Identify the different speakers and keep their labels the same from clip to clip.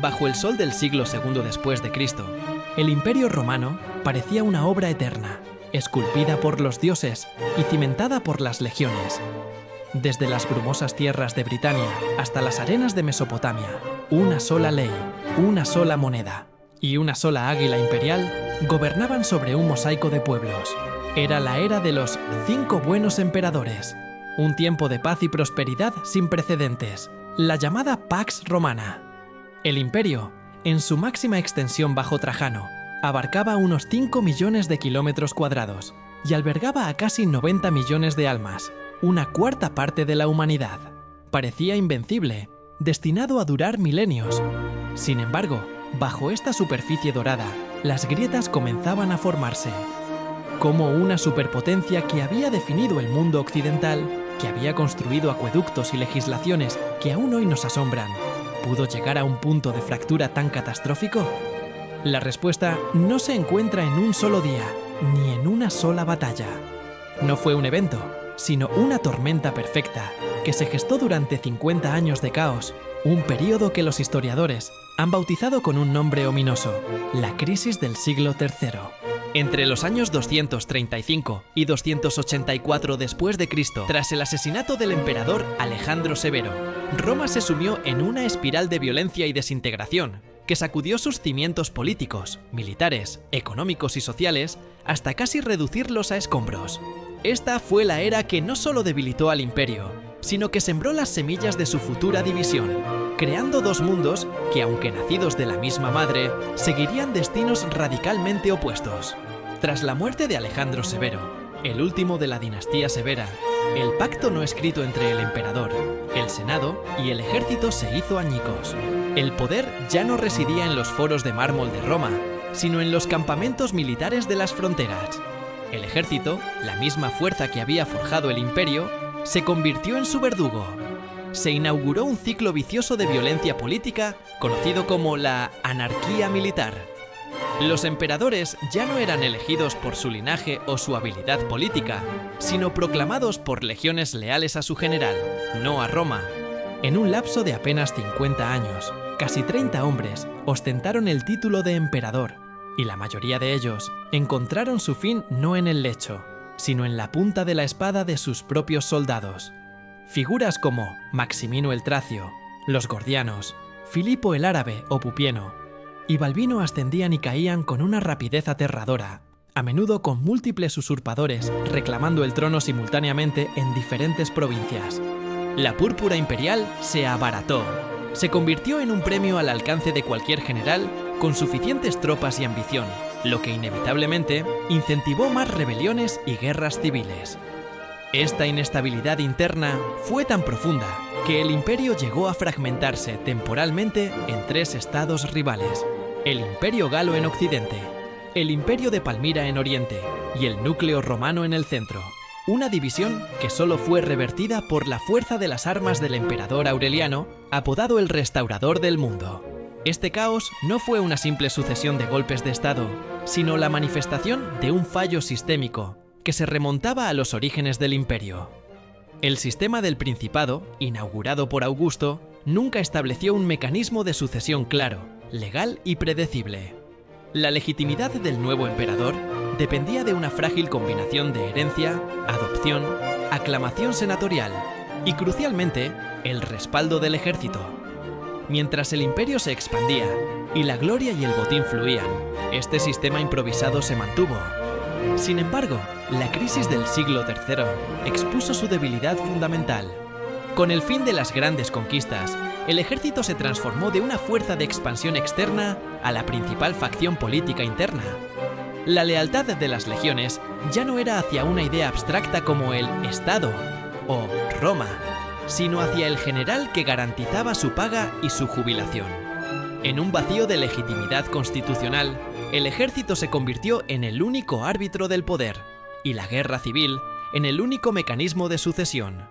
Speaker 1: Bajo el sol del siglo II después de Cristo, el Imperio Romano parecía una obra eterna, esculpida por los dioses y cimentada por las legiones. Desde las brumosas tierras de Britania hasta las arenas de Mesopotamia, una sola ley, una sola moneda y una sola águila imperial gobernaban sobre un mosaico de pueblos. Era la era de los 5 buenos emperadores, un tiempo de paz y prosperidad sin precedentes, la llamada Pax Romana. El imperio, en su máxima extensión bajo Trajano, abarcaba unos 5 millones de kilómetros cuadrados y albergaba a casi 90 millones de almas, una cuarta parte de la humanidad. Parecía invencible, destinado a durar milenios. Sin embargo, bajo esta superficie dorada, las grietas comenzaban a formarse. Como una superpotencia que había definido el mundo occidental, que había construido acueductos y legislaciones que aún hoy nos asombran, ¿pudo llegar a un punto de fractura tan catastrófico? La respuesta no se encuentra en un solo día, ni en una sola batalla. No fue un evento, sino una tormenta perfecta, que se gestó durante 50 años de caos, un período que los historiadores han bautizado con un nombre ominoso, la crisis del siglo III. Entre los años 235 y 284 después de Cristo, tras el asesinato del emperador Alejandro Severo, Roma se sumió en una espiral de violencia y desintegración que sacudió sus cimientos políticos, militares, económicos y sociales hasta casi reducirlos a escombros. Esta fue la era que no solo debilitó al imperio, sino que sembró las semillas de su futura división, creando 2 mundos que, aunque nacidos de la misma madre, seguirían destinos radicalmente opuestos. Tras la muerte de Alejandro Severo, el último de la dinastía Severa, el pacto no escrito entre el emperador, el senado y el ejército se hizo añicos. El poder ya no residía en los foros de mármol de Roma, sino en los campamentos militares de las fronteras. El ejército, la misma fuerza que había forjado el imperio, se convirtió en su verdugo. Se inauguró un ciclo vicioso de violencia política conocido como la anarquía militar. Los emperadores ya no eran elegidos por su linaje o su habilidad política, sino proclamados por legiones leales a su general, no a Roma. En un lapso de apenas 50 años, casi 30 hombres ostentaron el título de emperador, y la mayoría de ellos encontraron su fin no en el lecho, sino en la punta de la espada de sus propios soldados. Figuras como Maximino el Tracio, los Gordianos, Filipo el Árabe o Pupieno y Balbino ascendían y caían con una rapidez aterradora, a menudo con múltiples usurpadores reclamando el trono simultáneamente en diferentes provincias. La púrpura imperial se abarató, se convirtió en un premio al alcance de cualquier general con suficientes tropas y ambición, lo que inevitablemente incentivó más rebeliones y guerras civiles. Esta inestabilidad interna fue tan profunda que el imperio llegó a fragmentarse temporalmente en 3 estados rivales: el Imperio Galo en Occidente, el Imperio de Palmira en Oriente y el núcleo romano en el centro. Una división que solo fue revertida por la fuerza de las armas del emperador Aureliano, apodado el Restaurador del Mundo. Este caos no fue una simple sucesión de golpes de estado, sino la manifestación de un fallo sistémico que se remontaba a los orígenes del imperio. El sistema del Principado, inaugurado por Augusto, nunca estableció un mecanismo de sucesión claro, legal y predecible. La legitimidad del nuevo emperador dependía de una frágil combinación de herencia, adopción, aclamación senatorial y, crucialmente, el respaldo del ejército. Mientras el imperio se expandía y la gloria y el botín fluían, este sistema improvisado se mantuvo. Sin embargo, la crisis del siglo III expuso su debilidad fundamental. Con el fin de las grandes conquistas, el ejército se transformó de una fuerza de expansión externa a la principal facción política interna. La lealtad de las legiones ya no era hacia una idea abstracta como el Estado o Roma, sino hacia el general que garantizaba su paga y su jubilación. En un vacío de legitimidad constitucional, el ejército se convirtió en el único árbitro del poder, y la guerra civil en el único mecanismo de sucesión.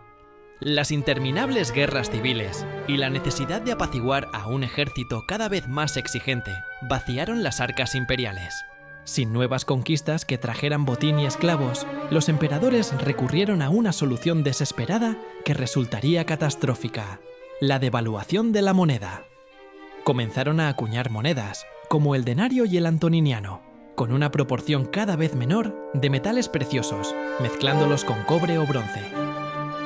Speaker 1: Las interminables guerras civiles y la necesidad de apaciguar a un ejército cada vez más exigente vaciaron las arcas imperiales. Sin nuevas conquistas que trajeran botín y esclavos, los emperadores recurrieron a una solución desesperada que resultaría catastrófica: la devaluación de la moneda. Comenzaron a acuñar monedas, como el denario y el antoniniano, con una proporción cada vez menor de metales preciosos, mezclándolos con cobre o bronce.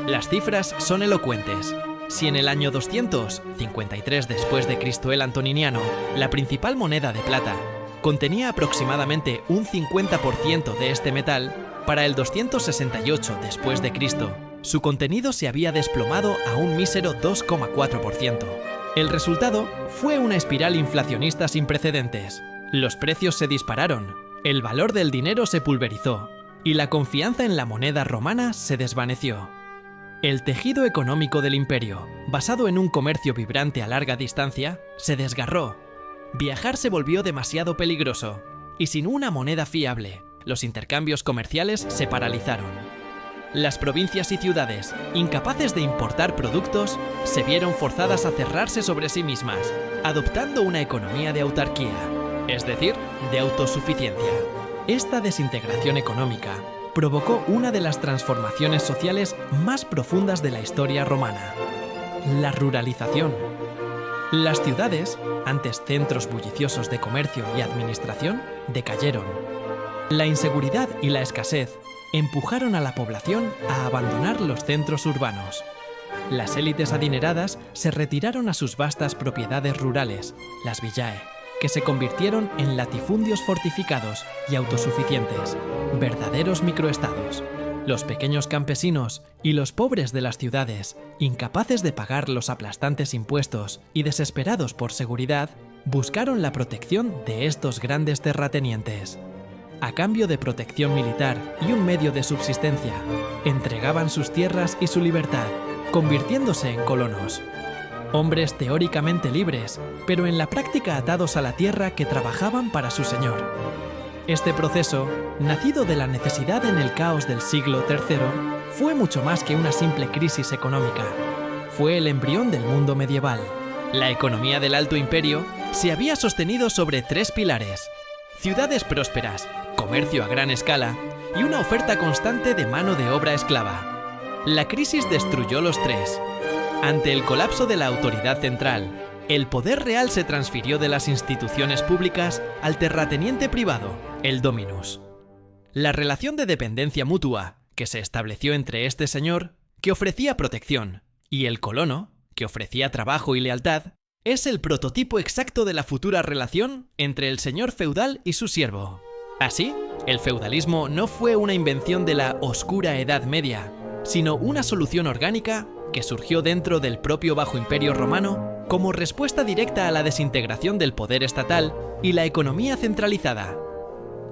Speaker 1: Las cifras son elocuentes. Si en el año 253 después de Cristo el antoniniano, la principal moneda de plata, contenía aproximadamente un 50% de este metal, para el 268 después de Cristo, su contenido se había desplomado a un mísero 2,4%. El resultado fue una espiral inflacionista sin precedentes. Los precios se dispararon, el valor del dinero se pulverizó y la confianza en la moneda romana se desvaneció. El tejido económico del imperio, basado en un comercio vibrante a larga distancia, se desgarró. Viajar se volvió demasiado peligroso, y sin una moneda fiable, los intercambios comerciales se paralizaron. Las provincias y ciudades, incapaces de importar productos, se vieron forzadas a cerrarse sobre sí mismas, adoptando una economía de autarquía, es decir, de autosuficiencia. Esta desintegración económica provocó una de las transformaciones sociales más profundas de la historia romana: la ruralización. Las ciudades, antes centros bulliciosos de comercio y administración, decayeron. La inseguridad y la escasez empujaron a la población a abandonar los centros urbanos. Las élites adineradas se retiraron a sus vastas propiedades rurales, las villae, que se convirtieron en latifundios fortificados y autosuficientes, verdaderos microestados. Los pequeños campesinos y los pobres de las ciudades, incapaces de pagar los aplastantes impuestos y desesperados por seguridad, buscaron la protección de estos grandes terratenientes. A cambio de protección militar y un medio de subsistencia, entregaban sus tierras y su libertad, convirtiéndose en colonos. Hombres teóricamente libres, pero en la práctica atados a la tierra que trabajaban para su señor. Este proceso, nacido de la necesidad en el caos del siglo III, fue mucho más que una simple crisis económica. Fue el embrión del mundo medieval. La economía del Alto Imperio se había sostenido sobre tres pilares: ciudades prósperas, comercio a gran escala y una oferta constante de mano de obra esclava. La crisis destruyó los tres. Ante el colapso de la autoridad central, el poder real se transfirió de las instituciones públicas al terrateniente privado, el dominus. La relación de dependencia mutua que se estableció entre este señor, que ofrecía protección, y el colono, que ofrecía trabajo y lealtad, es el prototipo exacto de la futura relación entre el señor feudal y su siervo. Así, el feudalismo no fue una invención de la oscura Edad Media, sino una solución orgánica que surgió dentro del propio Bajo Imperio romano como respuesta directa a la desintegración del poder estatal y la economía centralizada.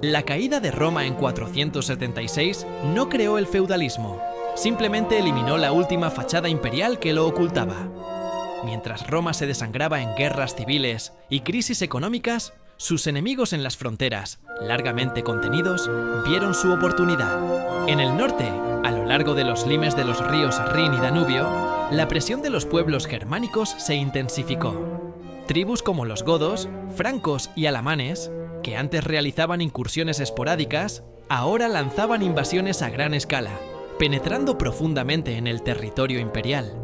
Speaker 1: La caída de Roma en 476 no creó el feudalismo, simplemente eliminó la última fachada imperial que lo ocultaba. Mientras Roma se desangraba en guerras civiles y crisis económicas, sus enemigos en las fronteras, largamente contenidos, vieron su oportunidad. En el norte, a lo largo de los limes de los ríos Rin y Danubio, la presión de los pueblos germánicos se intensificó. Tribus como los godos, francos y alamanes, que antes realizaban incursiones esporádicas, ahora lanzaban invasiones a gran escala, penetrando profundamente en el territorio imperial.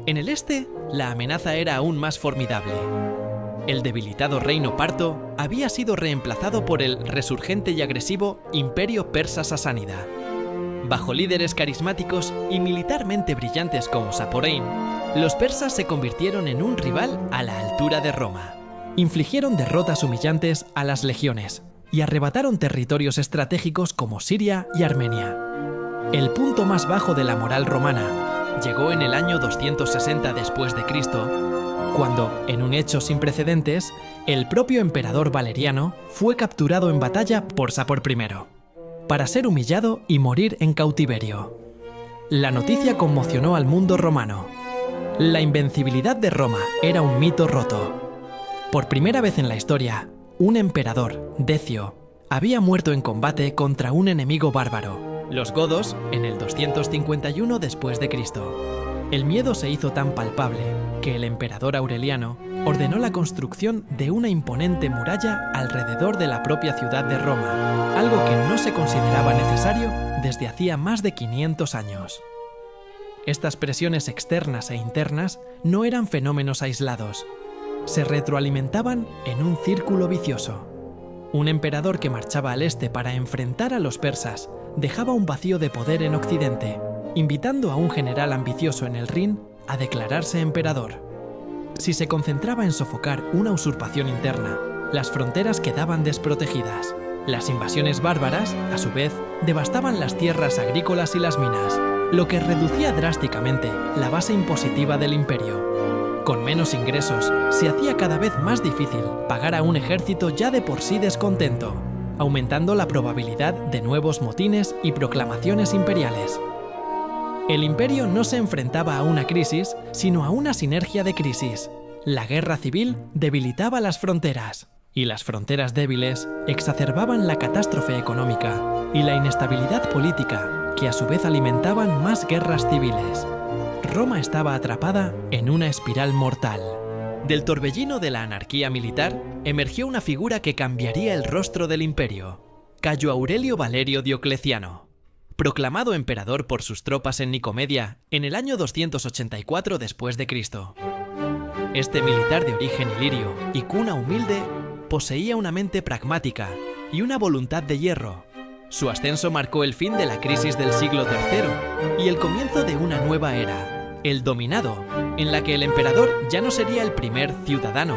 Speaker 1: En el este, la amenaza era aún más formidable. El debilitado reino parto había sido reemplazado por el resurgente y agresivo Imperio Persa Sasánida. Bajo líderes carismáticos y militarmente brillantes como Saporein, los persas se convirtieron en un rival a la altura de Roma. Infligieron derrotas humillantes a las legiones y arrebataron territorios estratégicos como Siria y Armenia. El punto más bajo de la moral romana llegó en el año 260 después de Cristo, cuando, en un hecho sin precedentes, el propio emperador Valeriano fue capturado en batalla por Sapor I, para ser humillado y morir en cautiverio. La noticia conmocionó al mundo romano. La invencibilidad de Roma era un mito roto. Por primera vez en la historia, un emperador, Decio, había muerto en combate contra un enemigo bárbaro, los godos, en el 251 después de Cristo. El miedo se hizo tan palpable que el emperador Aureliano ordenó la construcción de una imponente muralla alrededor de la propia ciudad de Roma, algo que no se consideraba necesario desde hacía más de 500 años. Estas presiones externas e internas no eran fenómenos aislados. se retroalimentaban en un círculo vicioso. Un emperador que marchaba al este para enfrentar a los persas dejaba un vacío de poder en Occidente, invitando a un general ambicioso en el Rin a declararse emperador. Si se concentraba en sofocar una usurpación interna, las fronteras quedaban desprotegidas. Las invasiones bárbaras, a su vez, devastaban las tierras agrícolas y las minas, lo que reducía drásticamente la base impositiva del imperio. Con menos ingresos, se hacía cada vez más difícil pagar a un ejército ya de por sí descontento, aumentando la probabilidad de nuevos motines y proclamaciones imperiales. El imperio no se enfrentaba a una crisis, sino a una sinergia de crisis. La guerra civil debilitaba las fronteras, y las fronteras débiles exacerbaban la catástrofe económica y la inestabilidad política, que a su vez alimentaban más guerras civiles. Roma estaba atrapada en una espiral mortal. Del torbellino de la anarquía militar emergió una figura que cambiaría el rostro del imperio: Cayo Aurelio Valerio Diocleciano. Proclamado emperador por sus tropas en Nicomedia en el año 284 después de Cristo. Este militar de origen ilirio y cuna humilde poseía una mente pragmática y una voluntad de hierro. Su ascenso marcó el fin de la crisis del siglo III y el comienzo de una nueva era, el dominado, en la que el emperador ya no sería el primer ciudadano,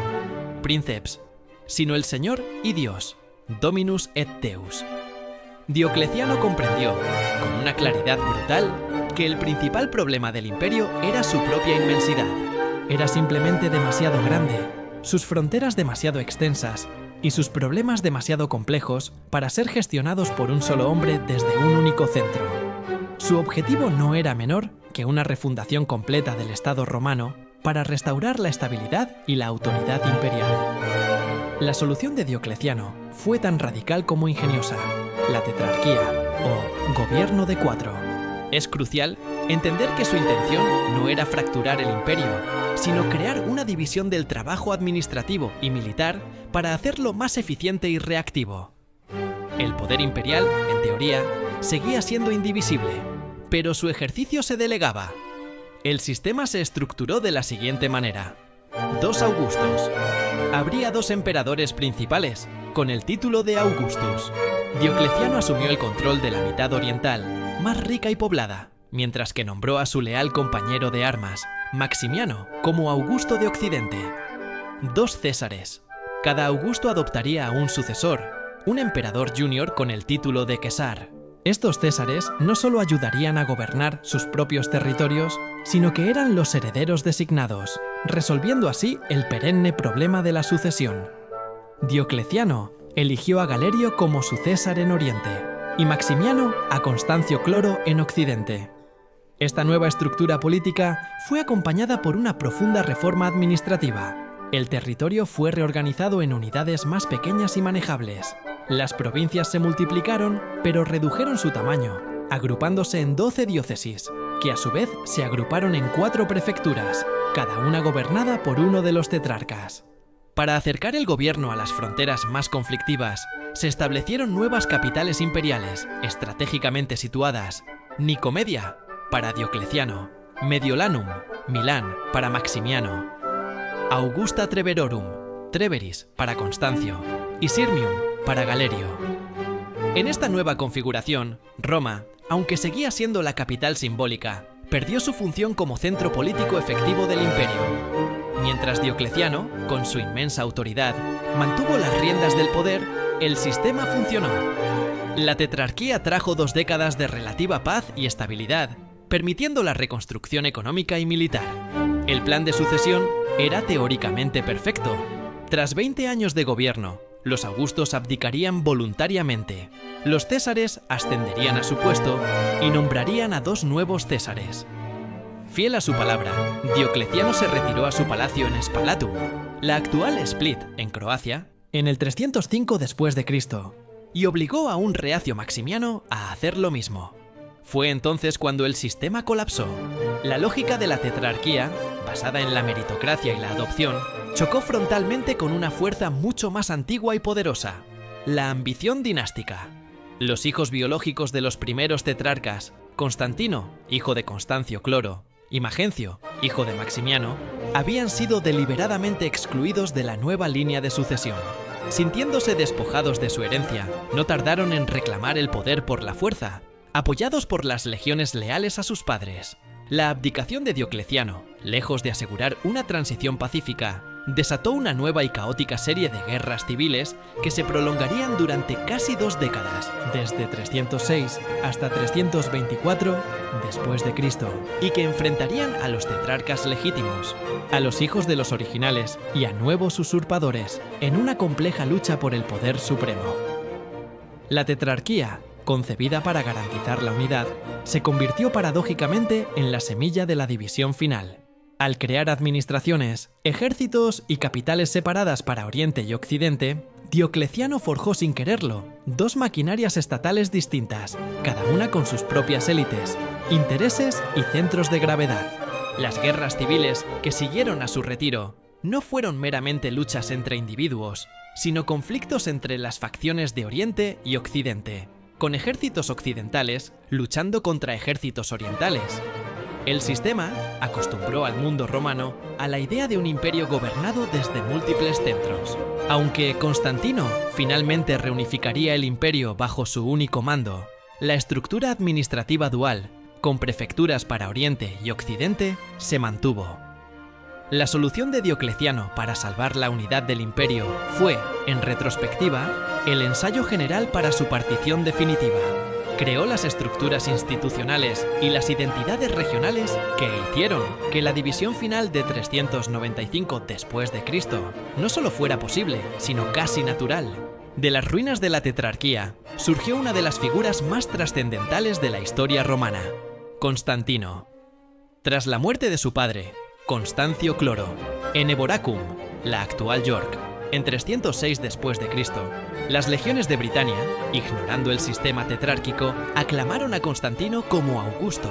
Speaker 1: princeps, sino el Señor y Dios, Dominus et Deus. Diocleciano comprendió, con una claridad brutal, que el principal problema del imperio era su propia inmensidad. Era simplemente demasiado grande, sus fronteras demasiado extensas y sus problemas demasiado complejos para ser gestionados por un solo hombre desde un único centro. Su objetivo no era menor que una refundación completa del Estado romano para restaurar la estabilidad y la autoridad imperial. La solución de Diocleciano fue tan radical como ingeniosa: la tetrarquía, o gobierno de cuatro. Es crucial entender que su intención no era fracturar el imperio, sino crear una división del trabajo administrativo y militar para hacerlo más eficiente y reactivo. El poder imperial, en teoría, seguía siendo indivisible, pero su ejercicio se delegaba. El sistema se estructuró de la siguiente manera: 2 Augustos. Habría 2 emperadores principales, con el título de Augustus. Diocleciano asumió el control de la mitad oriental, más rica y poblada, mientras que nombró a su leal compañero de armas, Maximiano, como Augusto de Occidente. 2 Césares. Cada Augusto adoptaría a un sucesor, un emperador junior con el título de Quesar. Estos césares no solo ayudarían a gobernar sus propios territorios, sino que eran los herederos designados, resolviendo así el perenne problema de la sucesión. Diocleciano eligió a Galerio como su César en Oriente y Maximiano a Constancio Cloro en Occidente. Esta nueva estructura política fue acompañada por una profunda reforma administrativa. El territorio fue reorganizado en unidades más pequeñas y manejables. Las provincias se multiplicaron, pero redujeron su tamaño, agrupándose en 12 diócesis, que a su vez se agruparon en 4 prefecturas, cada una gobernada por uno de los tetrarcas. Para acercar el gobierno a las fronteras más conflictivas, se establecieron nuevas capitales imperiales, estratégicamente situadas: Nicomedia, para Diocleciano; Mediolanum, Milán, para Maximiano; Augusta Treverorum, Treveris, para Constancio; y Sirmium, para Galerio. En esta nueva configuración, Roma, aunque seguía siendo la capital simbólica, perdió su función como centro político efectivo del imperio. Mientras Diocleciano, con su inmensa autoridad, mantuvo las riendas del poder, el sistema funcionó. La tetrarquía trajo 2 décadas de relativa paz y estabilidad, permitiendo la reconstrucción económica y militar. El plan de sucesión era teóricamente perfecto. Tras 20 años de gobierno, los augustos abdicarían voluntariamente, los césares ascenderían a su puesto y nombrarían a 2 nuevos césares. Fiel a su palabra, Diocleciano se retiró a su palacio en Spalatum, la actual Split, en Croacia, en el 305 después de Cristo, y obligó a un reacio Maximiano a hacer lo mismo. Fue entonces cuando el sistema colapsó. La lógica de la tetrarquía, basada en la meritocracia y la adopción, chocó frontalmente con una fuerza mucho más antigua y poderosa: la ambición dinástica. Los hijos biológicos de los primeros tetrarcas, Constantino, hijo de Constancio Cloro, y Magencio, hijo de Maximiano, habían sido deliberadamente excluidos de la nueva línea de sucesión. Sintiéndose despojados de su herencia, no tardaron en reclamar el poder por la fuerza, apoyados por las legiones leales a sus padres. La abdicación de Diocleciano, lejos de asegurar una transición pacífica, desató una nueva y caótica serie de guerras civiles que se prolongarían durante casi 2 décadas, desde 306 hasta 324 después de Cristo, y que enfrentarían a los tetrarcas legítimos, a los hijos de los originales y a nuevos usurpadores en una compleja lucha por el poder supremo. La tetrarquía, concebida para garantizar la unidad, se convirtió paradójicamente en la semilla de la división final. Al crear administraciones, ejércitos y capitales separadas para Oriente y Occidente, Diocleciano forjó sin quererlo 2 maquinarias estatales distintas, cada una con sus propias élites, intereses y centros de gravedad. Las guerras civiles que siguieron a su retiro no fueron meramente luchas entre individuos, sino conflictos entre las facciones de Oriente y Occidente, con ejércitos occidentales luchando contra ejércitos orientales. El sistema acostumbró al mundo romano a la idea de un imperio gobernado desde múltiples centros. Aunque Constantino finalmente reunificaría el imperio bajo su único mando, la estructura administrativa dual, con prefecturas para Oriente y Occidente, se mantuvo. La solución de Diocleciano para salvar la unidad del imperio fue, en retrospectiva, el ensayo general para su partición definitiva. Creó las estructuras institucionales y las identidades regionales que hicieron que la división final de 395 después de Cristo no solo fuera posible, sino casi natural. De las ruinas de la tetrarquía surgió una de las figuras más trascendentales de la historia romana, Constantino. Tras la muerte de su padre, Constancio Cloro, en Eboracum, la actual York, en 306 después de Cristo, las legiones de Britania, ignorando el sistema tetrárquico, aclamaron a Constantino como Augusto.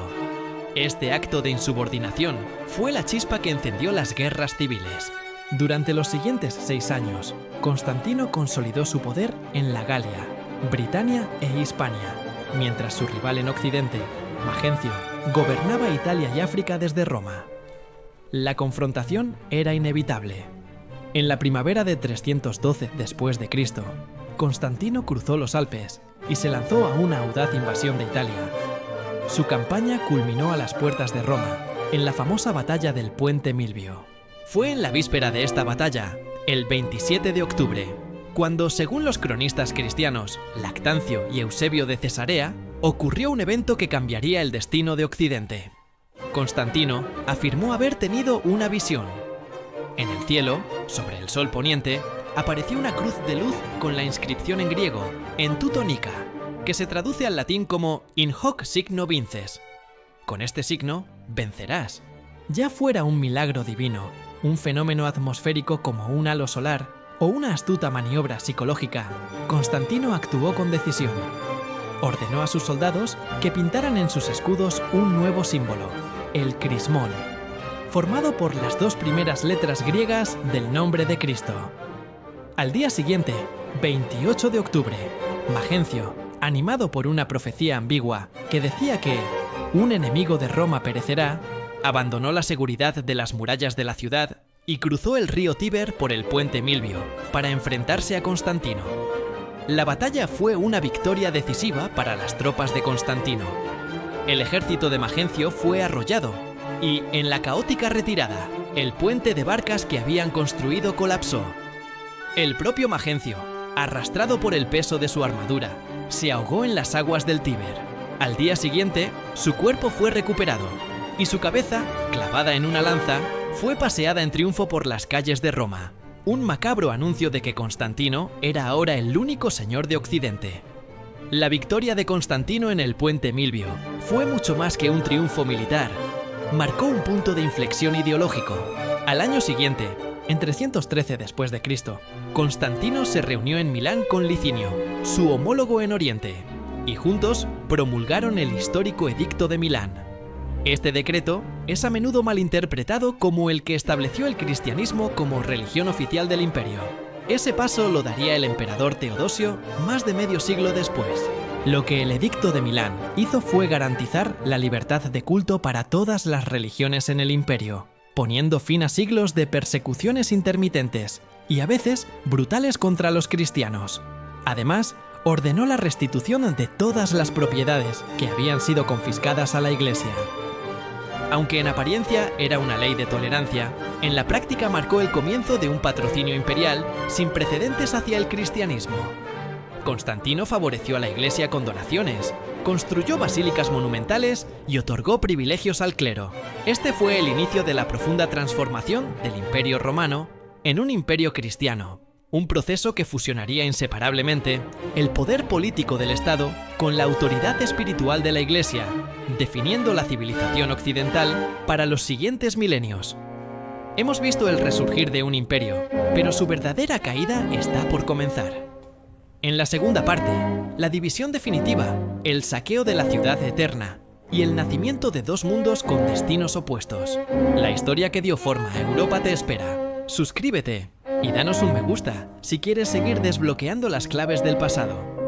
Speaker 1: Este acto de insubordinación fue la chispa que encendió las guerras civiles. Durante los siguientes 6 años, Constantino consolidó su poder en la Galia, Britania e Hispania, mientras su rival en Occidente, Magencio, gobernaba Italia y África desde Roma. La confrontación era inevitable. En la primavera de 312 después de Cristo, Constantino cruzó los Alpes y se lanzó a una audaz invasión de Italia. Su campaña culminó a las puertas de Roma, en la famosa batalla del Puente Milvio. Fue en la víspera de esta batalla, el 27 de octubre, cuando, según los cronistas cristianos Lactancio y Eusebio de Cesarea, ocurrió un evento que cambiaría el destino de Occidente. Constantino afirmó haber tenido una visión. En el cielo, sobre el sol poniente, apareció una cruz de luz con la inscripción en griego, en tutónica, que se traduce al latín como in hoc signo vinces. Con este signo, vencerás. Ya fuera un milagro divino, un fenómeno atmosférico como un halo solar o una astuta maniobra psicológica, Constantino actuó con decisión. Ordenó a sus soldados que pintaran en sus escudos un nuevo símbolo, el crismón, formado por las 2 primeras letras griegas del nombre de Cristo. Al día siguiente, 28 de octubre, Magencio, animado por una profecía ambigua que decía que un enemigo de Roma perecerá, abandonó la seguridad de las murallas de la ciudad y cruzó el río Tíber por el puente Milvio para enfrentarse a Constantino. La batalla fue una victoria decisiva para las tropas de Constantino. El ejército de Magencio fue arrollado y, en la caótica retirada, el puente de barcas que habían construido colapsó. El propio Magencio, arrastrado por el peso de su armadura, se ahogó en las aguas del Tíber. Al día siguiente, su cuerpo fue recuperado y su cabeza, clavada en una lanza, fue paseada en triunfo por las calles de Roma. Un macabro anuncio de que Constantino era ahora el único señor de Occidente. La victoria de Constantino en el puente Milvio fue mucho más que un triunfo militar. Marcó un punto de inflexión ideológico. Al año siguiente, en 313 después de Cristo, Constantino se reunió en Milán con Licinio, su homólogo en Oriente, y juntos promulgaron el histórico Edicto de Milán. Este decreto es a menudo malinterpretado como el que estableció el cristianismo como religión oficial del imperio. Ese paso lo daría el emperador Teodosio más de medio siglo después. Lo que el Edicto de Milán hizo fue garantizar la libertad de culto para todas las religiones en el imperio. poniendo fin a siglos de persecuciones intermitentes y a veces brutales contra los cristianos. Además, ordenó la restitución de todas las propiedades que habían sido confiscadas a la Iglesia. Aunque en apariencia era una ley de tolerancia, en la práctica marcó el comienzo de un patrocinio imperial sin precedentes hacia el cristianismo. Constantino favoreció a la Iglesia con donaciones, construyó basílicas monumentales y otorgó privilegios al clero. Este fue el inicio de la profunda transformación del Imperio Romano en un imperio cristiano, un proceso que fusionaría inseparablemente el poder político del Estado con la autoridad espiritual de la Iglesia, definiendo la civilización occidental para los siguientes milenios. Hemos visto el resurgir de un imperio, pero su verdadera caída está por comenzar. En la segunda parte, la división definitiva, el saqueo de la ciudad eterna y el nacimiento de dos mundos con destinos opuestos. La historia que dio forma a Europa te espera. Suscríbete y danos un me gusta si quieres seguir desbloqueando las claves del pasado.